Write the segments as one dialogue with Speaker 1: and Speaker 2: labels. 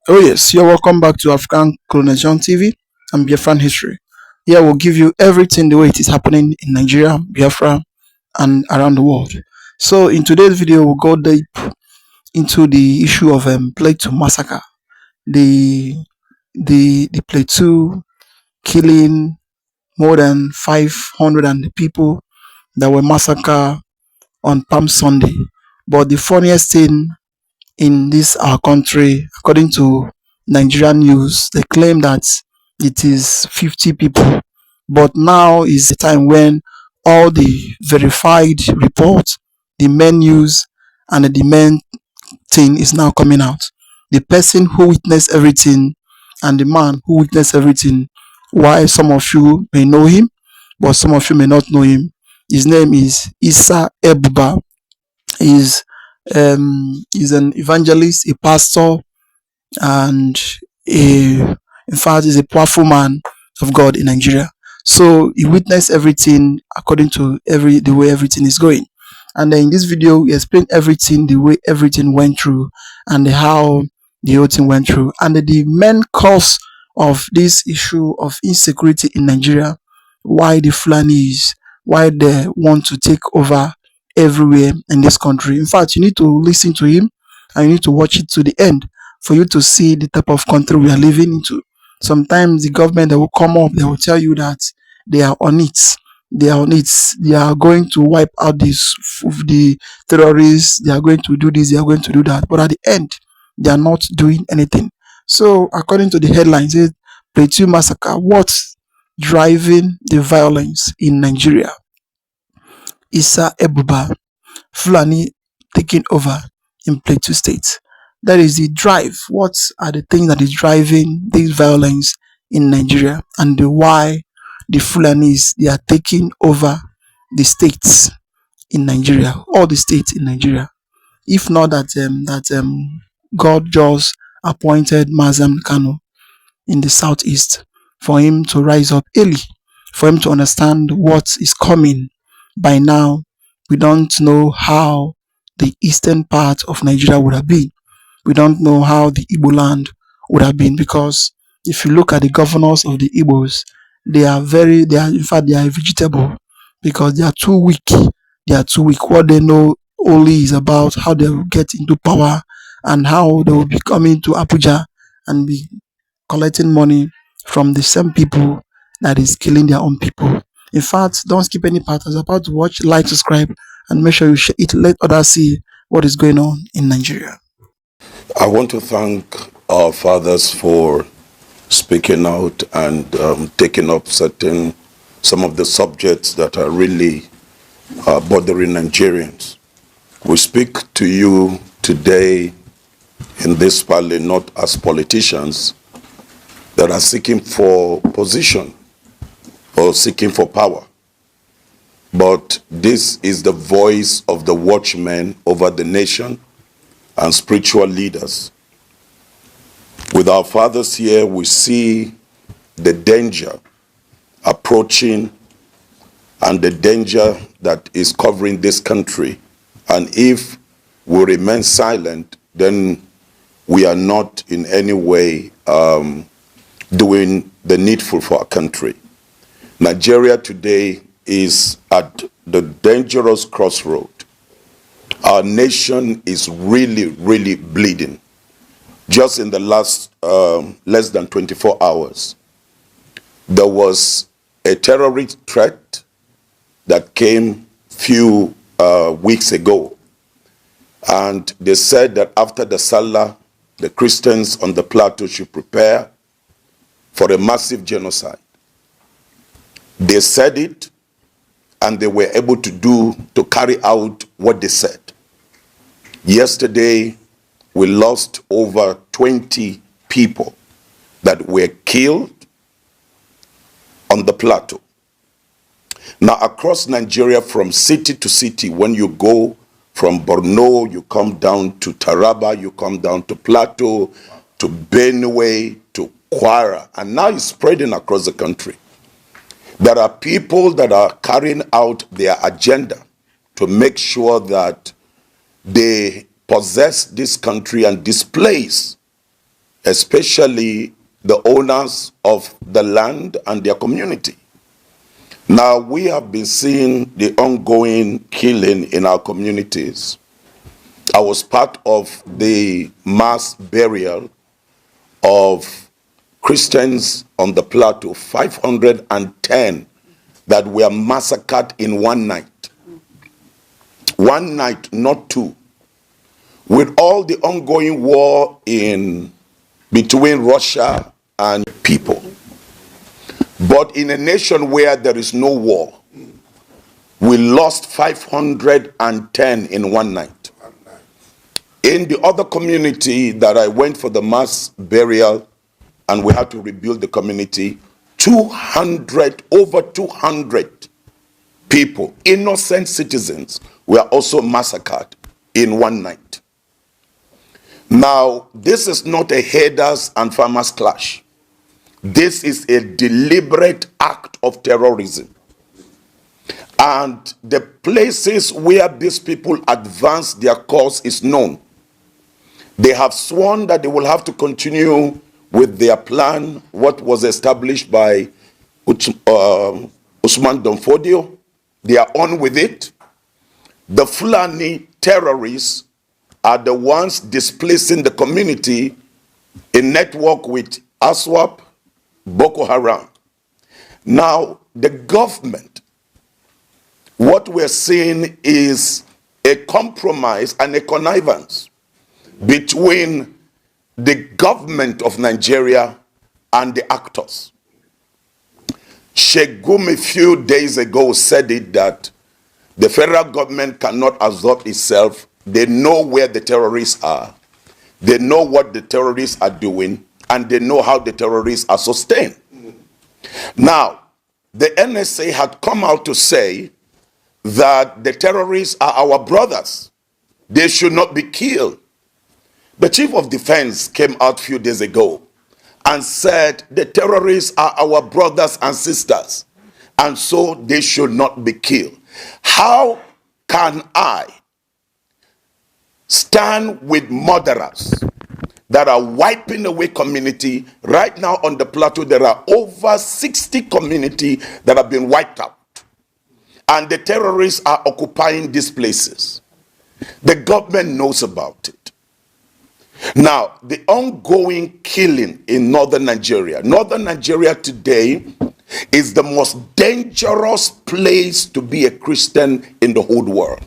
Speaker 1: Oh yes, you're welcome back to African Colonization TV and Biafran History. Here we'll give you everything the way it is happening in Nigeria, Biafra, and around the world. So in today's video, we'll go deep into the issue of Plateau massacre, the the Plateau killing more than 500 and the people that were massacred on Palm Sunday. But the funniest thing in this our country, according to Nigerian news, they claim that it is 50 people. But now is the time when all the verified reports, the main news, and the main thing is now coming out. The person who witnessed everything and the man who witnessed everything, why some of you may know him, but some of you may not know him. His name is Isa El-Buba. He's he's an evangelist, a pastor, and in fact is a powerful man of God in Nigeria. So he witnessed everything according to the way everything is going. And then in this video, he explained everything, the way everything went through, and how the whole thing went through. And the main cause of this issue of insecurity in Nigeria, why the Fulanis, why they want to take over everywhere in this country. In fact, you need to listen to him and you need to watch it to the end for you to see the type of country we are living into. Sometimes the government that will come up, they will tell you that they are on it. They are on it. They are going to wipe out the terrorists. They are going to do this. They are going to do that. But at the end, they are not doing anything. So, according to the headlines, it Plateau massacre. What's driving the violence in Nigeria? Isa El-Buba, Fulani taking over in Plateau State. That is the drive. What are the things that is driving this violence in Nigeria, and why the Fulanis they are taking over the states in Nigeria, all the states in Nigeria? If not that God just appointed Mazam Kano in the southeast for him to rise up early, for him to understand what is coming. By now, we don't know how the eastern part of Nigeria would have been. We don't know how the Igbo land would have been, because if you look at the governors of the Igbos, in fact, they are vegetable, because they are too weak. They are too weak. What they know only is about how they will get into power and how they will be coming to Abuja and be collecting money from the same people that is killing their own people. In fact, don't skip any part. As about to watch, like, subscribe, and make sure you share it. Let others see what is going on in Nigeria.
Speaker 2: I want to thank our fathers for speaking out and taking up some of the subjects that are really bothering Nigerians. We speak to you today in this parley not as politicians that are seeking for position or seeking for power, but this is the voice of the watchmen over the nation and spiritual leaders. With our fathers here, we see the danger approaching and the danger that is covering this country. And if we remain silent, then we are not in any way doing the needful for our country. Nigeria today is at the dangerous crossroad. Our nation is really, really bleeding. Just in the last less than 24 hours, there was a terrorist threat that came few weeks ago. And they said that after the Salah, the Christians on the plateau should prepare for a massive genocide. They said it, and they were able to carry out what they said. Yesterday, we lost over 20 people that were killed on the plateau. Now, across Nigeria, from city to city, when you go from Borno, you come down to Taraba, you come down to Plateau, to Benue, to Kwara, and now it's spreading across the country. There are people that are carrying out their agenda to make sure that they possess this country and displace especially the owners of the land and their community. Now, we have been seeing the ongoing killing in our communities. I was part of the mass burial of Christians on the Plateau, 510 that were massacred in one night. One night, not two. With all the ongoing war between Russia and people. But in a nation where there is no war, we lost 510 in one night. In the other community that I went for the mass burial, and we had to rebuild the community, over 200 people, innocent citizens, were also massacred in one night. Now, this is not a herders and farmers clash. This is a deliberate act of terrorism. And the places where these people advance their cause is known. They have sworn that they will have to continue with their plan, what was established by Usman Donfodio. They are on with it. The Fulani terrorists are the ones displacing the community in network with ASWAP, Boko Haram. Now, the government, what we're seeing is a compromise and a connivance between the government of Nigeria and the actors. Sheikh Gumi a few days ago said it that the federal government cannot absorb itself. They know where the terrorists are. They know what the terrorists are doing, and they know how the terrorists are sustained. Now, the NSA had come out to say that the terrorists are our brothers. They should not be killed. The chief of defense came out a few days ago and said the terrorists are our brothers and sisters, and so they should not be killed. How can I stand with murderers that are wiping away community? Right now on the Plateau, there are over 60 communities that have been wiped out. And the terrorists are occupying these places. The government knows about it. Now, the ongoing killing in northern Nigeria. Northern Nigeria today is the most dangerous place to be a Christian in the whole world.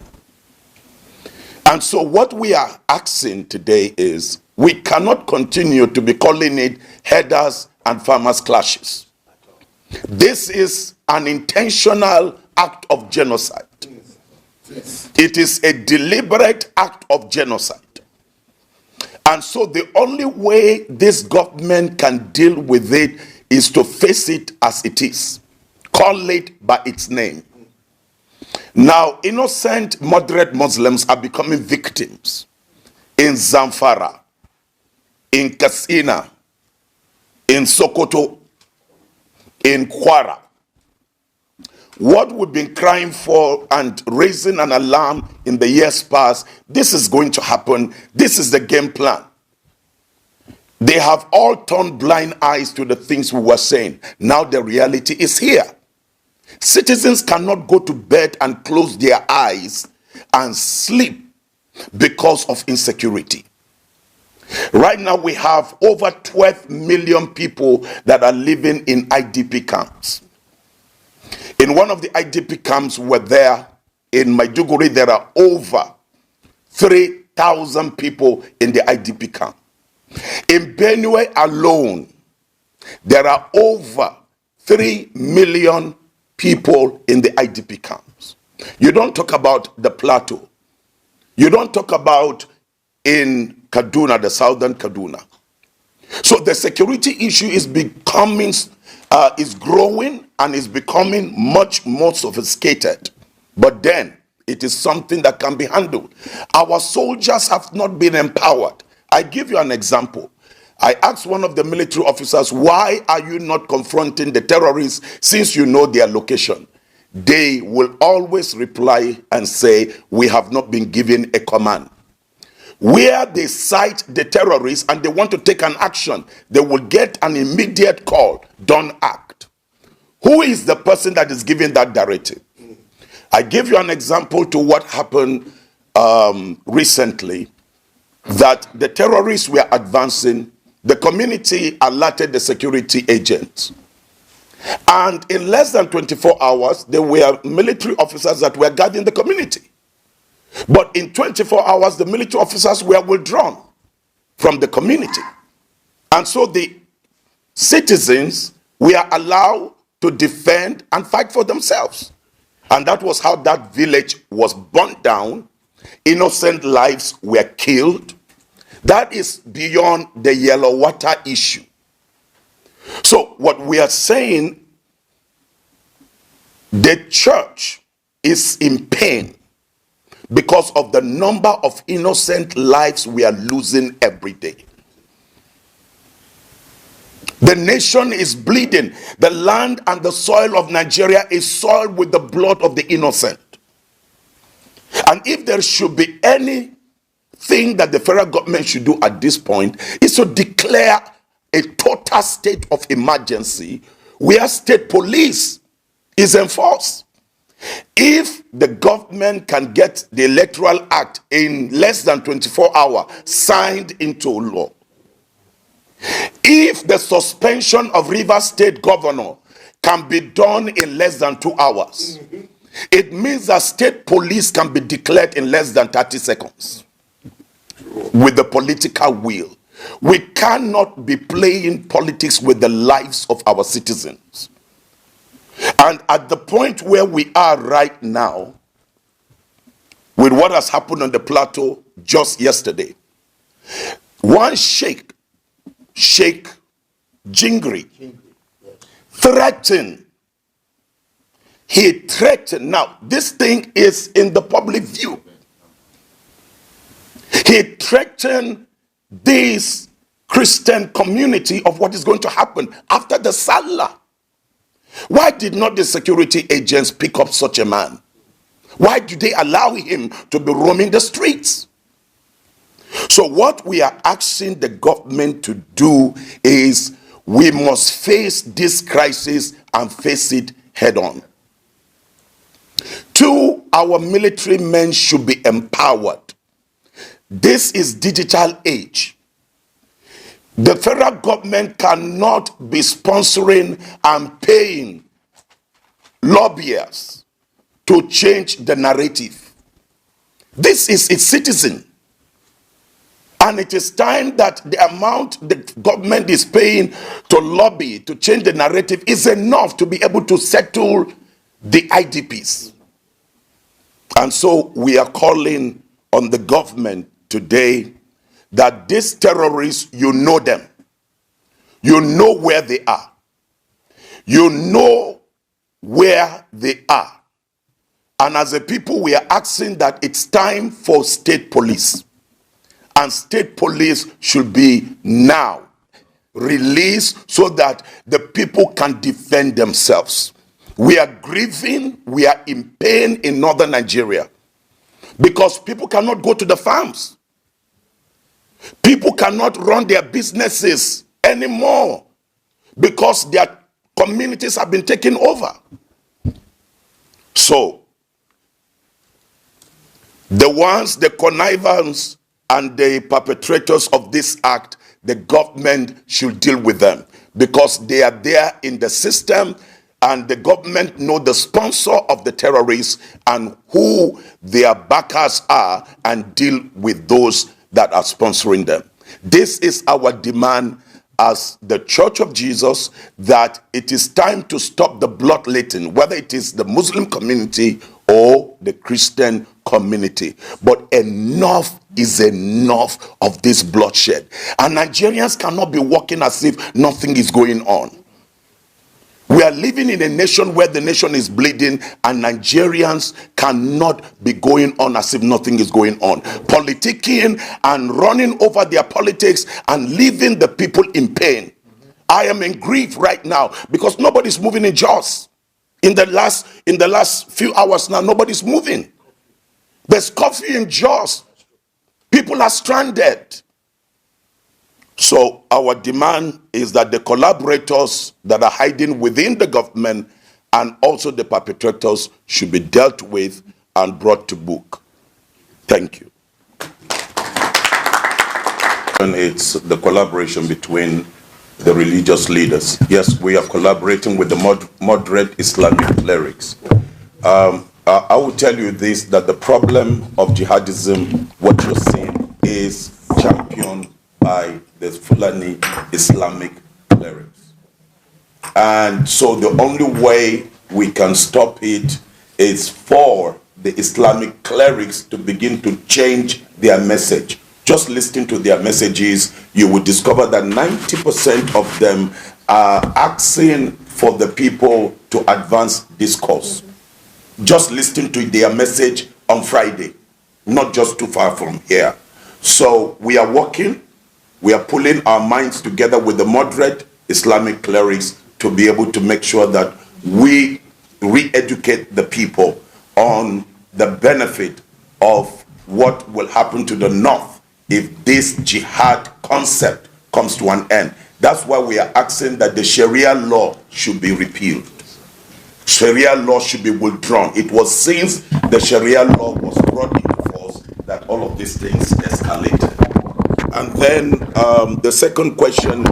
Speaker 2: And so what we are asking today is, we cannot continue to be calling it herders and farmers clashes. This is an intentional act of genocide. It is a deliberate act of genocide. And so the only way this government can deal with it is to face it as it is. Call it by its name. Now, innocent moderate Muslims are becoming victims in Zamfara, in Katsina, in Sokoto, in Kwara. What we've been crying for and raising an alarm in the years past, this is going to happen. This is the game plan. They have all turned blind eyes to the things we were saying. Now the reality is here. Citizens cannot go to bed and close their eyes and sleep because of insecurity. Right now we have over 12 million people that are living in IDP camps. In one of the IDP camps we were there, in Maiduguri, there are over 3,000 people in the IDP camp. In Benue alone, there are over 3 million people in the IDP camps. You don't talk about the Plateau. You don't talk about in Kaduna, the southern Kaduna. So the security issue is becoming, is growing and is becoming much more sophisticated. But then, it is something that can be handled. Our soldiers have not been empowered. I give you an example. I asked one of the military officers, why are you not confronting the terrorists since you know their location? They will always reply and say, we have not been given a command. where they cite the terrorists and they want to take an action, they will get an immediate call, don't act. Who is the person that is giving that directive? I give you an example to what happened recently, that the terrorists were advancing. The community alerted the security agents. And in less than 24 hours, there were military officers that were guarding the community. But in 24 hours, the military officers were withdrawn from the community. And so the citizens were allowed to defend and fight for themselves. And that was how that village was burnt down. Innocent lives were killed. That is beyond the yellow water issue. So what we are saying, the church is in pain because of the number of innocent lives we are losing every day. The nation is bleeding. The land and the soil of Nigeria is soiled with the blood of the innocent. And if there should be anything that the federal government should do at this point, is to declare a total state of emergency where state police is enforced. If the government can get the Electoral Act in less than 24 hours signed into law, if the suspension of Rivers State governor can be done in less than 2 hours, it means that state police can be declared in less than 30 seconds with the political will. We cannot be playing politics with the lives of our citizens. And at the point where we are right now, with what has happened on the plateau just yesterday, one Sheikh Jingri, threatened. He threatened. Now, this thing is in the public view. He threatened this Christian community of what is going to happen after the Salah. Why did not the security agents pick up such a man? Why do they allow him to be roaming the streets? So what we are asking the government to do is we must face this crisis and face it head on. 2, our military men should be empowered. This is digital age. The federal government cannot be sponsoring and paying lobbyists to change the narrative. This is its citizen. And it is time that the amount the government is paying to lobby to change the narrative is enough to be able to settle the IDPs. And so we are calling on the government today that these terrorists, you know them. You know where they are. You know where they are. And as a people, we are asking that it's time for state police. And state police should be now released so that the people can defend themselves. We are grieving, we are in pain in northern Nigeria because people cannot go to the farms. People cannot run their businesses anymore because their communities have been taken over. So, the connivers and the perpetrators of this act, the government should deal with them because they are there in the system, and the government know the sponsor of the terrorists and who their backers are and deal with those that are sponsoring them. This is our demand as the Church of Jesus, that it is time to stop the bloodletting, whether it is the Muslim community or the Christian community. But enough is enough of this bloodshed. And Nigerians cannot be walking as if nothing is going on. We are living in a nation where the nation is bleeding, and Nigerians cannot be going on as if nothing is going on. Politicking and running over their politics and leaving the people in pain. I am in grief right now because nobody's moving in Jos. In the last few hours now, nobody's moving. There's coffee in Jos. People are stranded. So our demand is that the collaborators that are hiding within the government and also the perpetrators should be dealt with and brought to book. Thank you. And it's the collaboration between the religious leaders. Yes, we are collaborating with the moderate Islamic clerics. I will tell you this, that the problem of jihadism, what you're seeing, is championed by the Fulani Islamic clerics. And so the only way we can stop it is for the Islamic clerics to begin to change their message. Just listening to their messages, you will discover that 90% of them are asking for the people to advance discourse. Just listening to their message on Friday, not just too far from here. So we are working, we are pulling our minds together with the moderate Islamic clerics to be able to make sure that we re-educate the people on the benefit of what will happen to the North if this jihad concept comes to an end. That's why we are asking that the Sharia law should be repealed. Sharia law should be withdrawn. It was since the Sharia law was brought into force that all of these things escalated. And then the second question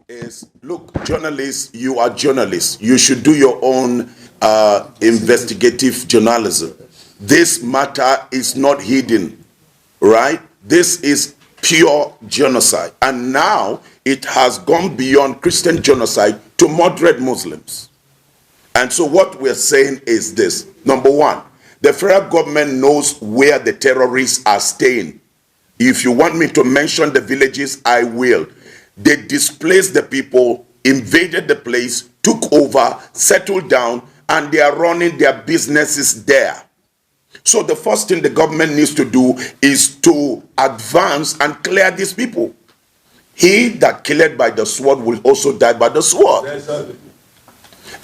Speaker 2: is, look, journalists, you are journalists. You should do your own investigative journalism. This matter is not hidden, right? This is pure genocide. And now it has gone beyond Christian genocide to moderate Muslims. And so what we're saying is this. Number one, the federal government knows where the terrorists are staying. If you want me to mention the villages, I will. They displaced the people, invaded the place, took over, settled down, and they are running their businesses there. So the first thing the government needs to do is to advance and clear these people. He that killeth by the sword will also die by the sword.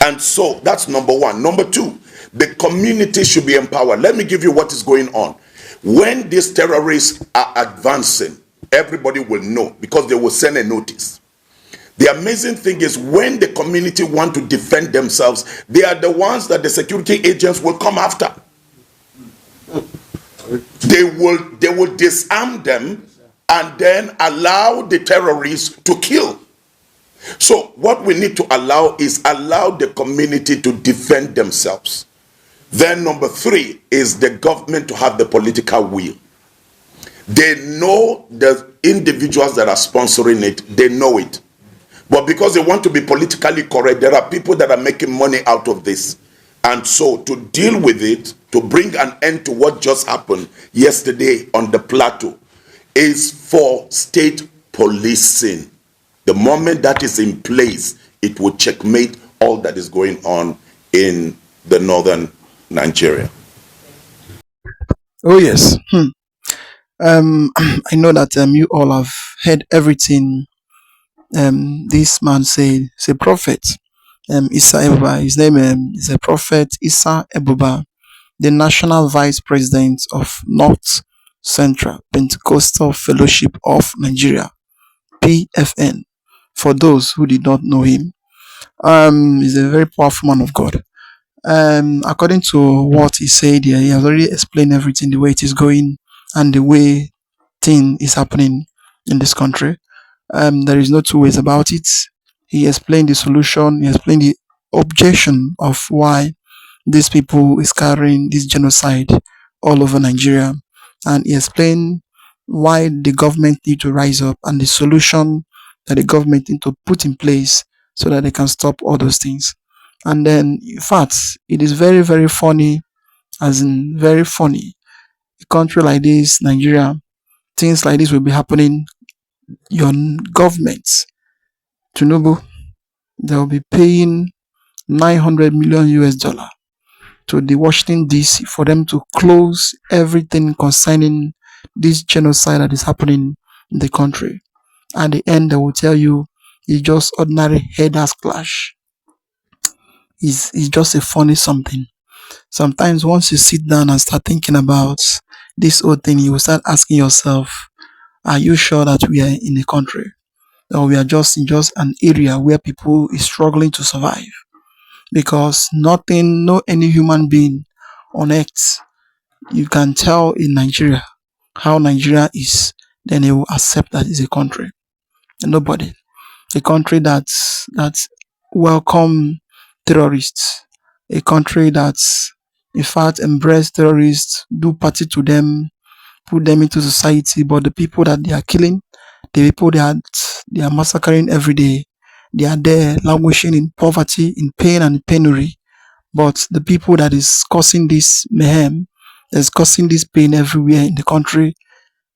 Speaker 2: And so that's number one. Number two, the community should be empowered. Let me give you what is going on. When these terrorists are advancing, everybody will know because they will send a notice. The amazing thing is when the community want to defend themselves, they are the ones that the security agents will come after. They will disarm them and then allow the terrorists to kill. So what we need to allow is allow the community to defend themselves. Then number three is the government to have the political will. They know the individuals that are sponsoring it, they know it. But because they want to be politically correct, there are people that are making money out of this. And so to deal with it, to bring an end to what just happened yesterday on the Plateau, is for state policing. The moment that is in place, it will checkmate all that is going on in the northern Nigeria.
Speaker 1: Oh yes. I know that you all have heard everything this man said. He's a prophet. Isa El-Buba. His name is a prophet Isa El-Buba, the National Vice President of North Central Pentecostal Fellowship of Nigeria, PFN. For those who did not know him, he's a very powerful man of God. According to what he said here, he has already explained everything, the way it is going and the way thing is happening in this country. There is no two ways about it. He explained the solution. He explained the objection of why these people is carrying this genocide all over Nigeria, and he explained why the government need to rise up and the solution that the government need to put in place so that they can stop all those things. And then, in fact, it is very, very funny, as in very funny. A country like this, Nigeria, things like this will be happening. Your government, Tinubu, they will be paying 900 million US dollar to the Washington DC for them to close everything concerning this genocide that is happening in the country. At the end, they will tell you it's just ordinary headers clash. It's just a funny something. Sometimes once you sit down and start thinking about this whole thing, you will start asking yourself, Are you sure that we are in a country, or we are just in just an area where people is struggling to survive? Because nothing, no any human being on earth you can tell in Nigeria how Nigeria is, then they will accept that it's a country. Nobody. A country that welcome terrorists, a country that in fact embrace terrorists, do party to them, put them into society, but the people that they are killing, the people they are massacring every day, they are there languishing in poverty, in pain and penury. But the people that is causing this mayhem, that's causing this pain everywhere in the country,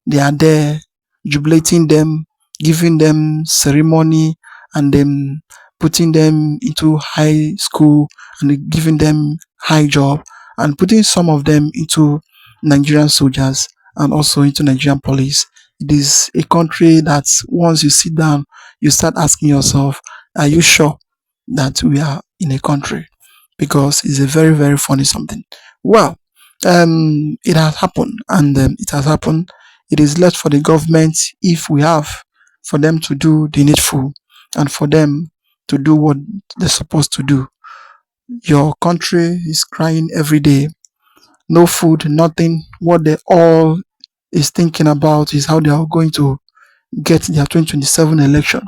Speaker 1: they are there jubilating them, giving them ceremony, and then putting them into high school and giving them high job, and putting some of them into Nigerian soldiers and also into Nigerian police. It is a country that once you sit down, you start asking yourself, are you sure that we are in a country? Because it's a very, very funny something. Well, it has happened, and it has happened. It is left for the government, if we have, for them to do the needful and for them to do what they're supposed to do. Your country is crying every day. No food, nothing. What they all is thinking about is how they are going to get their 2027 election,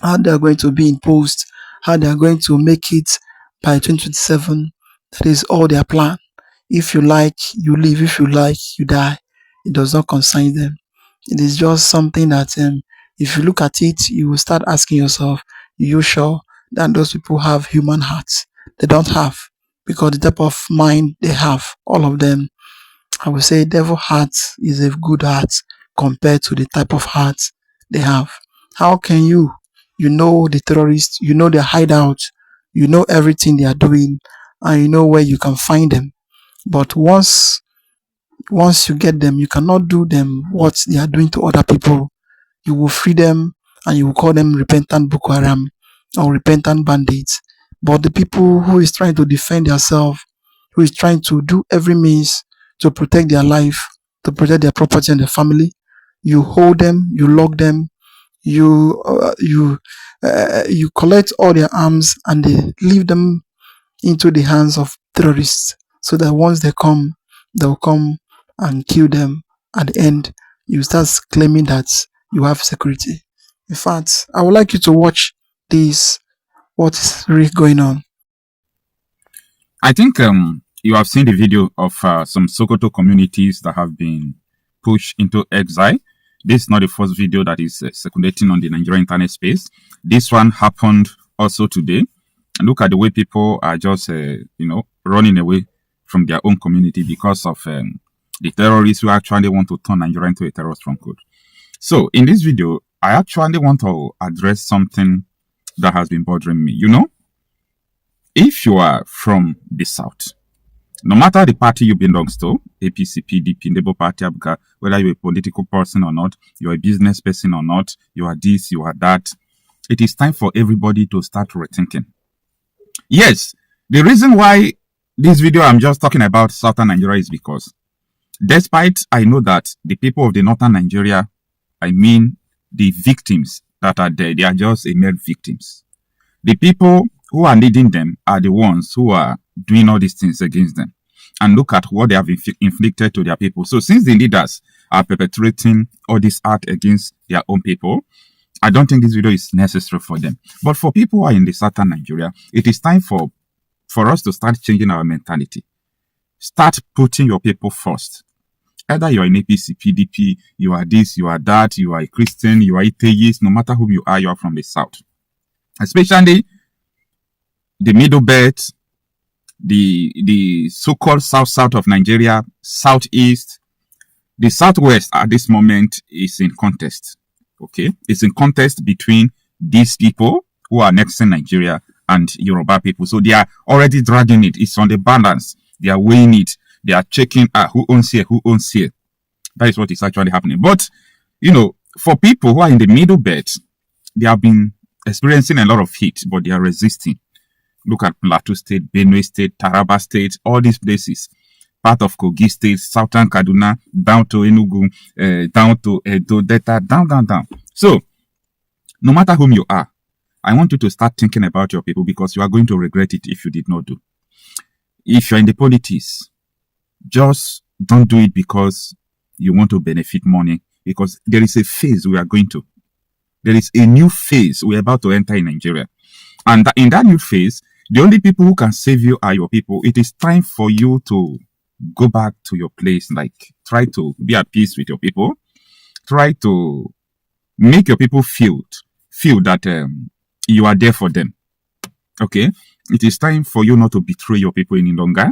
Speaker 1: how they are going to be imposed, how they are going to make it by 2027. That is all their plan. If you like, you live. If you like, you die. It does not concern them. It is just something that, if you look at it, you will start asking yourself, you sure that those people have human hearts? They don't have, because the type of mind they have, all of them, I would say devil heart is a good heart compared to the type of heart they have. How can you know the terrorists, you know their hideout, you know everything they are doing, and you know where you can find them. But once you get them, you cannot do them what they are doing to other people. You will free them and you will call them repentant Boko Haram or repentant bandits. But the people who is trying to defend themselves, who is trying to do every means to protect their life, to protect their property and their family, you hold them, you lock them, you collect all their arms and they leave them into the hands of terrorists, so that once they come, they'll come and kill them. At the end, you start claiming that you have security. In fact, I would like you to watch this, what's really going on.
Speaker 3: I think you have seen the video of some Sokoto communities that have been pushed into exile. This is not the first video that is circulating on the Nigerian internet space. This one happened also today. And look at the way people are just, running away from their own community because of the terrorists who actually want to turn Nigeria into a terror stronghold. So in this video, I actually want to address something that has been bothering me. If you are from the South, no matter the party you belong to, APC, PDP, Labour Party, Abuka, whether you're a political person or not, you're a business person or not, you are this, you are that, it is time for everybody to start rethinking. Yes, the reason why this video I'm just talking about Southern Nigeria is because despite I know that the people of the Northern Nigeria, I mean the victims that are there, they are just a mere victims. The people who are leading them are the ones who are doing all these things against them. And look at what they have inflicted to their people. So since the leaders are perpetrating all this act against their own people, I don't think this video is necessary for them. But for people who are in the Southern Nigeria, it is time for us to start changing our mentality. Start putting your people first. Either you are in APC, PDP, you are this, you are that, you are a Christian, you are atheist, no matter whom you are from the South. Especially the Middle Belt, the so-called south of Nigeria, southeast, the southwest at this moment is in contest. Okay, it's in contest between these people who are next in Nigeria and Yoruba people. So they are already dragging it. It's on the balance. They are weighing it. They are checking who owns here, who owns here. That is what is actually happening. But for people who are in the middle belt, they have been experiencing a lot of heat, but they are resisting. Look at Plateau State, Benue State, Taraba State, all these places. part of Kogi State, southern Kaduna, down to Enugu, down to Edo, Delta, down. So, no matter whom you are, I want you to start thinking about your people, because you are going to regret it if you did not do. If you're in the politics, just don't do it because you want to benefit money, because there is a phase we are going to. There is a new phase we're about to enter in Nigeria. And in that new phase, the only people who can save you are your people. It is time for you to go back to your place. Like, try to be at peace with your people. Try to make your people feel that you are there for them. Okay? It is time for you not to betray your people any longer.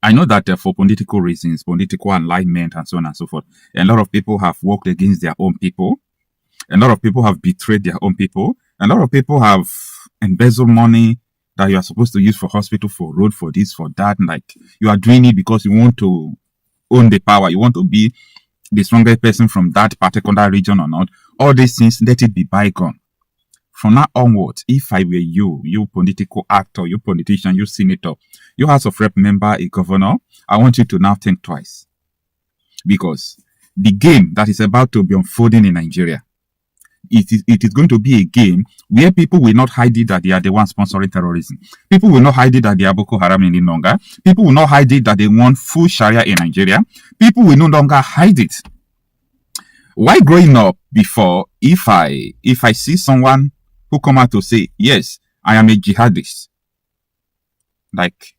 Speaker 3: I know that for political reasons, political alignment, and so on and so forth, a lot of people have worked against their own people. A lot of people have betrayed their own people. A lot of people have embezzled money that you are supposed to use for hospital, for road, for this, for that. Like, you are doing it because you want to own the power. You want to be the strongest person from that particular region or not. All these things, let it be bygone. From now onwards, if I were you political actor, you politician, you senator, you House of Rep member, a governor, I want you to now think twice. Because the game that is about to be unfolding in Nigeria, it is going to be a game where people will not hide it that they are the ones sponsoring terrorism. People will not hide it that they are Boko Haram any longer. People will not hide it that they want full Sharia in Nigeria. People will no longer hide it. Why growing up before, if I see someone who come out to say, yes, I am a jihadist, like,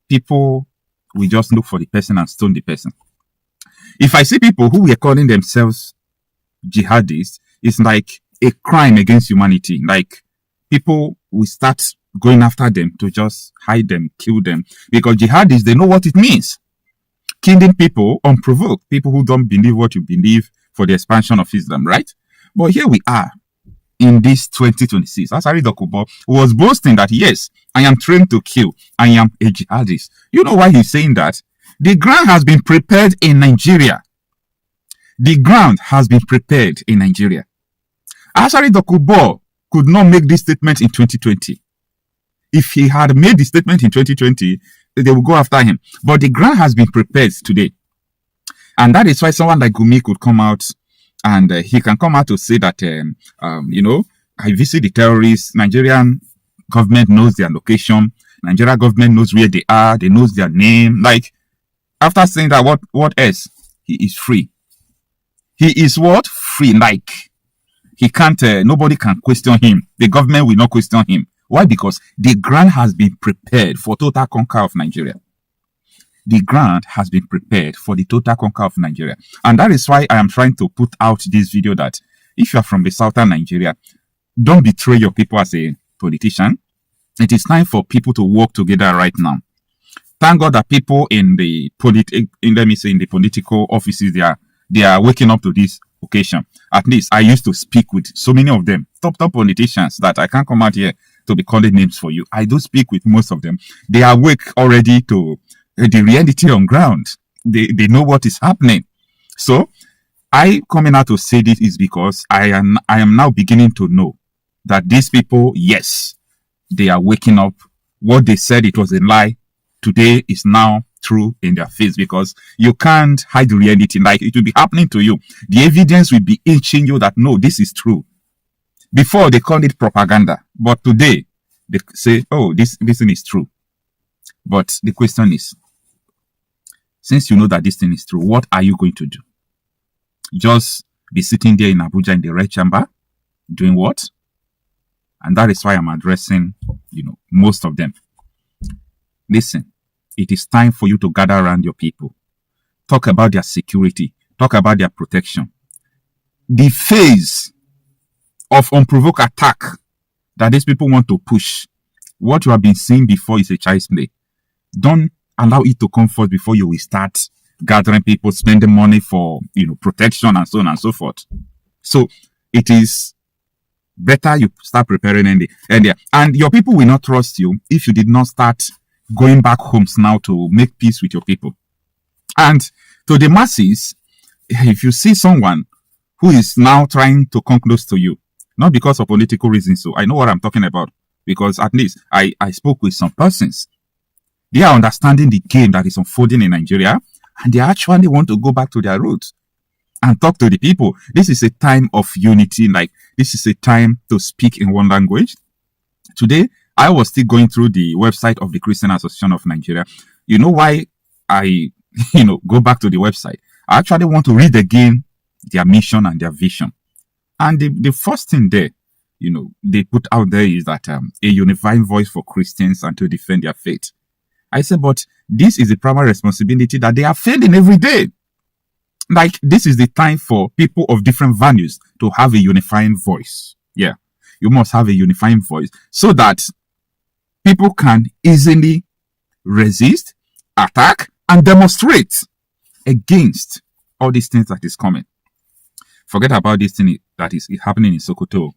Speaker 3: people will just look for the person and stone the person. If I see people who were calling themselves jihadists, it's like a crime against humanity. Like, people will start going after them to just hide them, kill them. Because jihadists, they know what it means. Killing people unprovoked. People who don't believe what you believe for the expansion of Islam, right? But here we are in this 2026. Asari Dokubo was boasting that, yes, I am trained to kill. I am a jihadist. You know why he's saying that? The ground has been prepared in Nigeria. The ground has been prepared in Nigeria. Asari Dokubo could not make this statement in 2020. If he had made the statement in 2020, they would go after him. But the ground has been prepared today. And that is why someone like Gumi could come out, and he can come out to say that, I visit the terrorists. Nigerian government knows their location. Nigerian government knows where they are. They knows their name. Like, after saying that, what else? He is free. He is what? Free. Like, he can't, nobody can question him. The government will not question him. Why? Because the ground has been prepared for total conquer of Nigeria. The ground has been prepared for the total conquer of Nigeria. And that is why I am trying to put out this video that if you are from the southern Nigeria, don't betray your people as a politician. It is time for people to work together right now. Thank God that people in the political offices, they are waking up to this occasion. At least I used to speak with so many of them, top politicians, that I can't come out here to be calling names for you. I do speak with most of them. They are awake already to the reality on ground. They know what is happening. So I coming out to say this is because I am now beginning to know that these people, yes, they are waking up. What they said it was a lie, today is now true in their face, because you can't hide the reality. Like, it will be happening to you. The evidence will be itching you that no, this is true. Before they called it propaganda, but today they say, oh, this thing is true. But the question is, since you know that this thing is true, what are you going to do? Just be sitting there in Abuja in the red chamber, doing what? And that is why I'm addressing, most of them. Listen, it is time for you to gather around your people. Talk about their security. Talk about their protection. The phase of unprovoked attack that these people want to push, what you have been seeing before is a child's play. Don't allow it to come forth before you will start gathering people, spending money for, protection and so on and so forth. So it is better you start preparing and your people will not trust you if you did not start going back homes now to make peace with your people. And to the masses, if you see someone who is now trying to come close to you, not because of political reasons, so I know what I'm talking about, because at least I spoke with some persons. They are understanding the game that is unfolding in Nigeria, and they actually want to go back to their roots and talk to the people. This is a time of unity. Like, this is a time to speak in one language. Today, I was still going through the website of the Christian Association of Nigeria. You know why I, go back to the website? I actually want to read again their mission and their vision. And the first thing there, they put out there is that a unifying voice for Christians and to defend their faith. I said, but this is the primary responsibility that they are failing every day. Like, this is the time for people of different values to have a unifying voice. Yeah, you must have a unifying voice so that people can easily resist, attack, and demonstrate against all these things that is coming. Forget about this thing that is happening in Sokoto.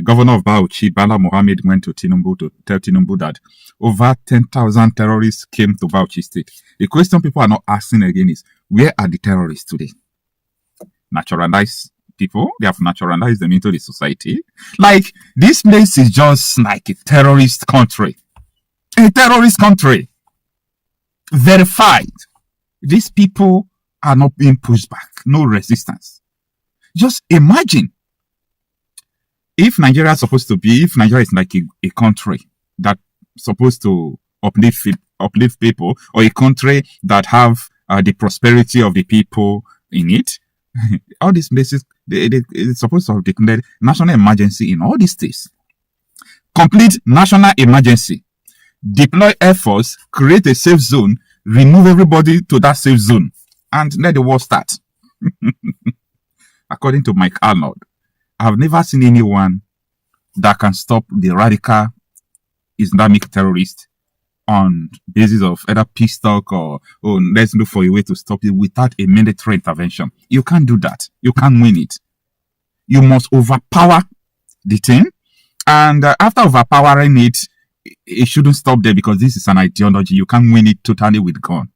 Speaker 3: Governor of Bauchi, Bala Mohammed, went to Tinubu to tell Tinubu that over 10,000 terrorists came to Bauchi State. The question people are not asking again is, where are the terrorists today? Naturalized people, they have naturalized them into the society. Like, this place is just like a terrorist country. A terrorist country. Verified. These people are not being pushed back. No resistance. Just imagine if Nigeria is like a country that's supposed to uplift people, or a country that have the prosperity of the people in it, all these places, it's supposed to have declared national emergency in all these states. Complete national emergency. Deploy air force, create a safe zone, remove everybody to that safe zone, and let the war start. According to Mike Arnold, I have never seen anyone that can stop the radical Islamic terrorist on basis of either peace talk or let's look for a way to stop it without a military intervention. You can't do that. You can't win it. You must overpower the thing. And after overpowering it, it shouldn't stop there because this is an ideology. You can't win it totally with gun.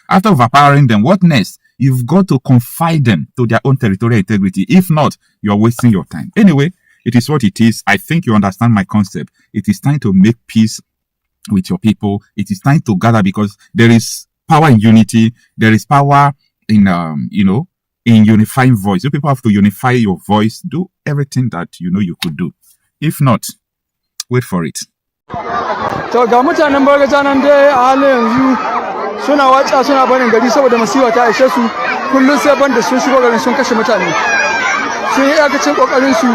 Speaker 3: After overpowering them, what next? You've got to confine them to their own territorial integrity. If not, you're wasting your time. Anyway, it is what it is. I think you understand my concept. It is time to make peace with your people. It is time to gather because there is power in unity. There is power in, in unifying voice. You people have to unify your voice. Do everything that you could do. If not, wait for it.
Speaker 4: To ga mutanen bargaja nan dai a halin yanzu suna watsa suna barin gari saboda masiwa ta ishe su kullun sai banda sun shigo garin sun kashe mutane sun yi iyakacin kokarin su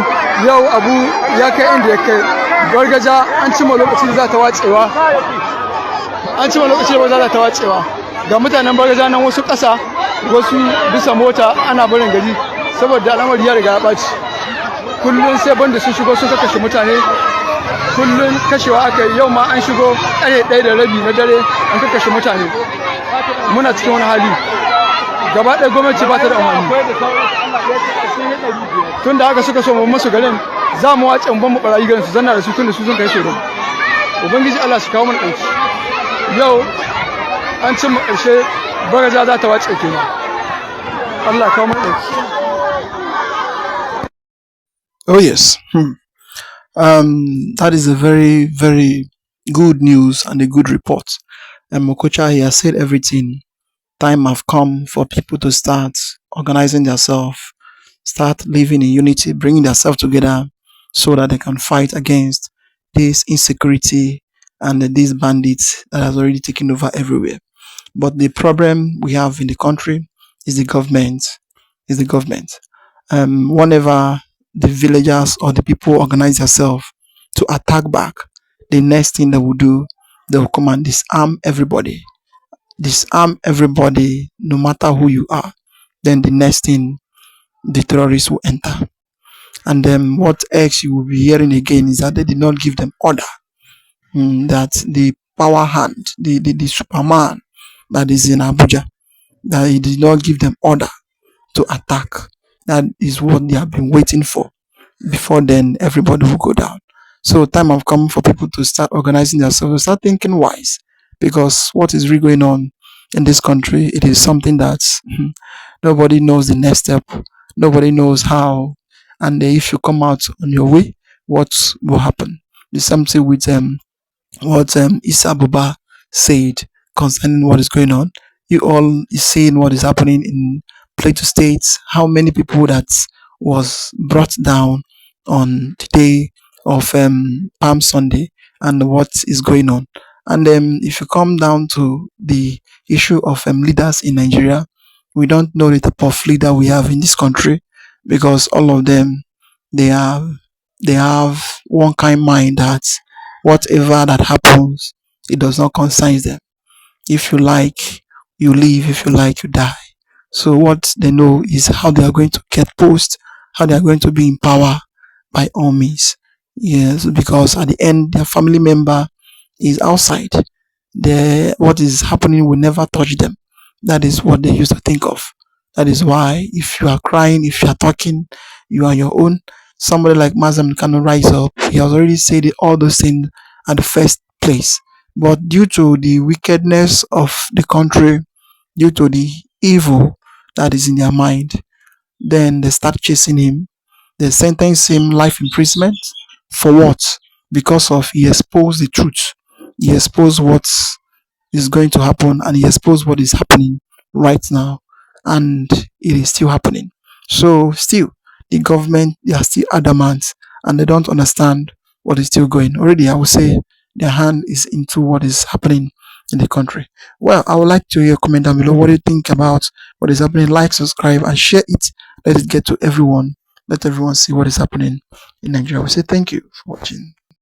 Speaker 4: yau abu ya kai inda ya kai bargaja an cima lokacin da za ta wacewa ga mutanen bargaja nan wasu ƙasa wasu bisa mota ana barin gari saboda al'amari ya riga ya ɓaci kullun sai banda sun shigo sun kashe mutane kullun kashewa aka yau ma an shigo ƙarfe 1:30 na dare an kashe mutane muna cikin wani hali gaba ɗaya gwamnati ba ta da umarni tun da haka suka so mu masu garin za mu wace mu barayi garin su zanna da su tun da su sun kai shaidu ubangiji Allah shi kawo mana ɗauki yau an cimma ƙarshe baraja za ta wace kenan Allah kawo mana ɗauki.
Speaker 1: Oh yes. That is a very, very good news and a good report. And Mokocha, he has said everything. Time have come for people to start organizing themselves, start living in unity, bringing themselves together so that they can fight against this insecurity and these bandits that has already taken over everywhere. But the problem we have in the country is the government. Whenever the villagers or the people organize themselves to attack back, the next thing they will do, they will come and disarm everybody, no matter who you are. Then the next thing, the terrorists will enter. And then what else you will be hearing again is that they did not give them order, that the power hand, the Superman that is in Abuja, that he did not give them order to attack. That is what they have been waiting for. Before then, everybody will go down. So time have come for people to start organizing themselves, start thinking wise, because what is really going on in this country, it is something that nobody knows the next step, nobody knows how, and if you come out on your way, what will happen? The same thing with what Isa El-Buba said concerning what is going on. You all is seeing what is happening in Plateau State, how many people that was brought down on the day of Palm Sunday, and what is going on. And if you come down to the issue of leaders in Nigeria, we don't know the type of leader we have in this country, because all of them, they have they have one kind mind that whatever that happens, it does not concern them. If you like, you live. If you like, you die. So what they know is how they are going to get post, how they are going to be in power by all means. Yes, because at the end, their family member is outside. What is happening will never touch them. That is what they used to think of. That is why if you are crying, if you are talking, you are your own. Somebody like Mazam cannot rise up. He has already said all those things at the first place. But due to the wickedness of the country, due to the evil that is in their mind, then they start chasing him. They sentence him life imprisonment. For what? Because of he exposed the truth. He exposed what is going to happen, and he exposed what is happening right now, and it is still happening. So still, the government, they are still adamant, and they don't understand what is still going. Already, I would say their hand is into what is happening in the country. Well, I would like to hear your comment down below. What do you think about what is happening? Like, subscribe, and share it. Let it get to everyone. Let everyone see what is happening in Nigeria. We say thank you for watching.